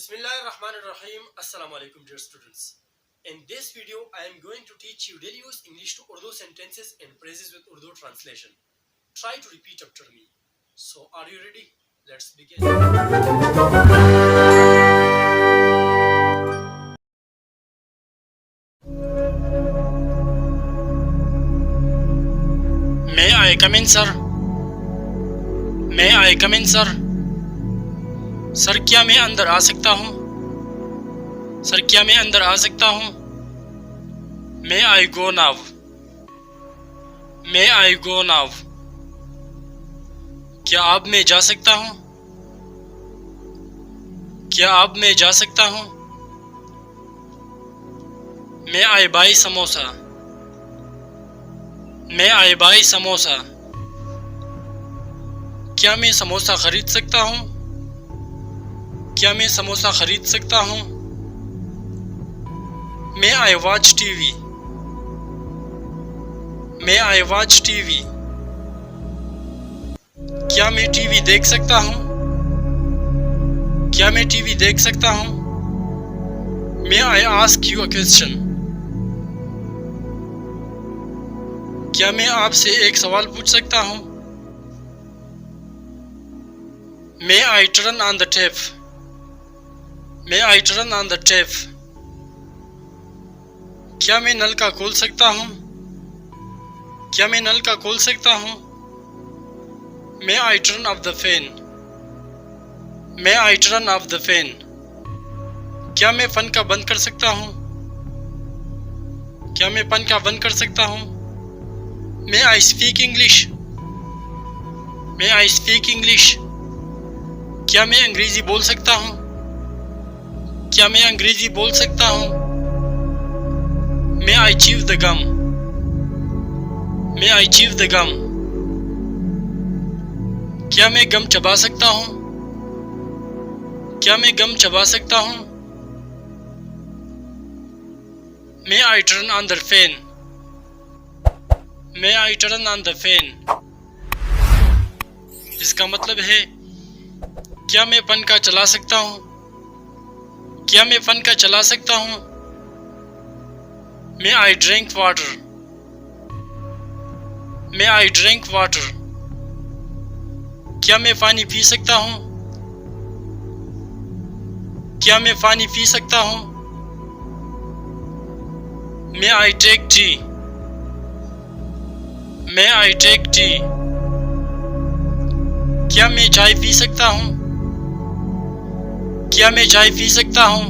Bismillahirrahmanirrahim. Assalamu alaikum dear students. In this video I am going to teach you daily use English to Urdu sentences and phrases with Urdu translation. Try to repeat after me. So are you ready? Let's begin. May I come in, sir? May I come in, sir? Sir क्या मैं अंदर आ सकता हूँ? Sir क्या मैं अंदर आ सकता हूँ? May I go now? May I go now? क्या अब मैं जा सकता हूँ? क्या अब मैं जा सकता हूँ? May I buy samosa? May I buy samosa? क्या मैं समोसा खरीद सकता हूँ? क्या मैं समोसा खरीद सकता हूँ? May I watch TV? May I watch TV? क्या मैं टीवी देख सकता हूँ? क्या मैं टीवी देख सकता हूँ? May I ask you a question? क्या मैं आपसे एक सवाल पूछ सकता हूँ? May I turn on the tap? May I turn on the tap? क्या मैं नल का खोल सकता हूँ? क्या मैं नल का खोल सकता हूँ? May I turn off the fan? May I turn off the fan? क्या मैं पंखा बंद कर सकता हूँ? क्या मैं पंखा बंद कर सकता हूँ? May I speak English? May I speak English? क्या मैं अंग्रेजी बोल सकता हूँ? क्या मैं अंग्रेजी बोल सकता हूँ? May I chew the gum? May I chew the gum? क्या मैं गम चबा सकता हूँ? क्या मैं गम चबा सकता हूँ? May I turn on the fan? May I turn on the fan? इसका मतलब है क्या मैं पंखा चला सकता हूँ? क्या मैं पंखा चला सकता हूँ? May I drink water? May I drink water? क्या मैं पानी पी सकता हूँ? क्या मैं पानी पी सकता हूँ? May I take tea? May I take tea? क्या मैं चाय पी सकता हूँ? क्या मैं चाय पी सकता हूँ?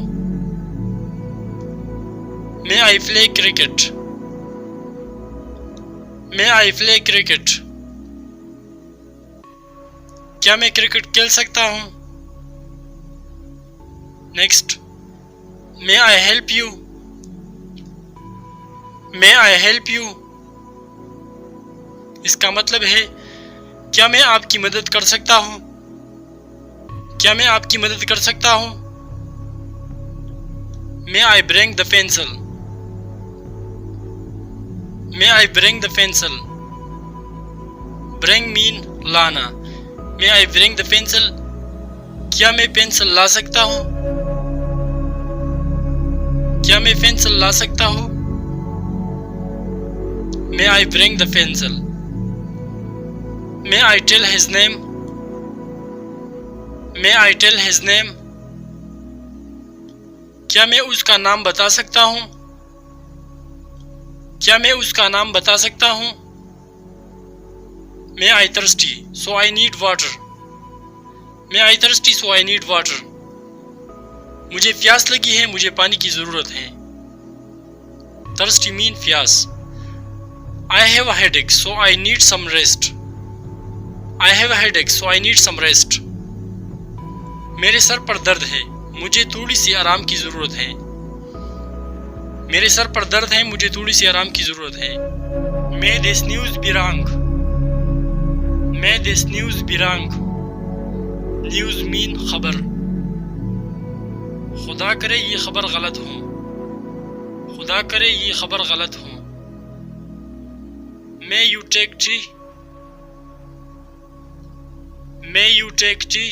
May I play cricket? May I play cricket? क्या मैं क्रिकेट खेल सकता हूँ? Next, May I help you? May I help you? इसका मतलब है क्या मैं आपकी मदद कर सकता हूँ? क्या मैं आपकी मदद कर सकता हूँ? May I bring the pencil? May I bring the pencil? Bring mean लाना. May I bring the pencil? क्या मैं पेंसिल ला सकता हूँ? क्या मैं पेंसिल ला सकता हूँ? May I bring the pencil? May I tell his name? May I tell his name? क्या मैं उसका नाम बता सकता हूँ? क्या मैं उसका नाम बता सकता हूँ? May I thirsty, so I need water. May I thirsty, so I need water. मुझे प्यास लगी है, मुझे पानी की ज़रूरत है. Thirsty mean प्यास. I have a headache, so I need some rest. I have a headache, so I need some rest. मेरे सर पर दर्द है, मुझे थोड़ी सी आराम की ज़रूरत है. मेरे सर पर दर्द है, मुझे थोड़ी सी आराम की ज़रूरत है. May this news be wrong. May this news be wrong. News mean खबर. खुदा करे ये खबर गलत हो. खुदा करे ये खबर गलत हो. May you take tea? May you take tea?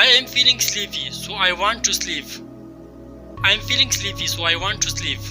I am feeling sleepy, so I want to sleep. I am feeling sleepy, so I want to sleep.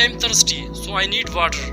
I am thirsty, so I need water.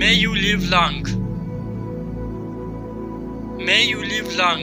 May you live long. May you live long.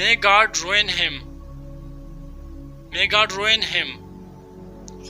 May God ruin him. May God ruin him.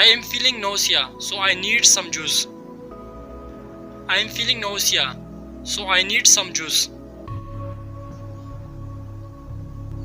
I am feeling nausea, so I need some juice. I am feeling nausea, so I need some juice.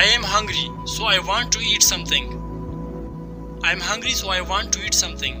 I am hungry, so I want to eat something. I am hungry, so I want to eat something.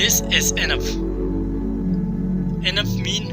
This is enough. Enough mean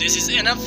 This is enough.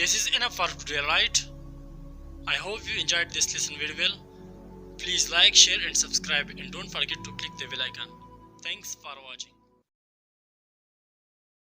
This is enough for today, right? I hope you enjoyed this lesson very well. Please like, share and subscribe, and don't forget to click the bell icon. Thanks for watching.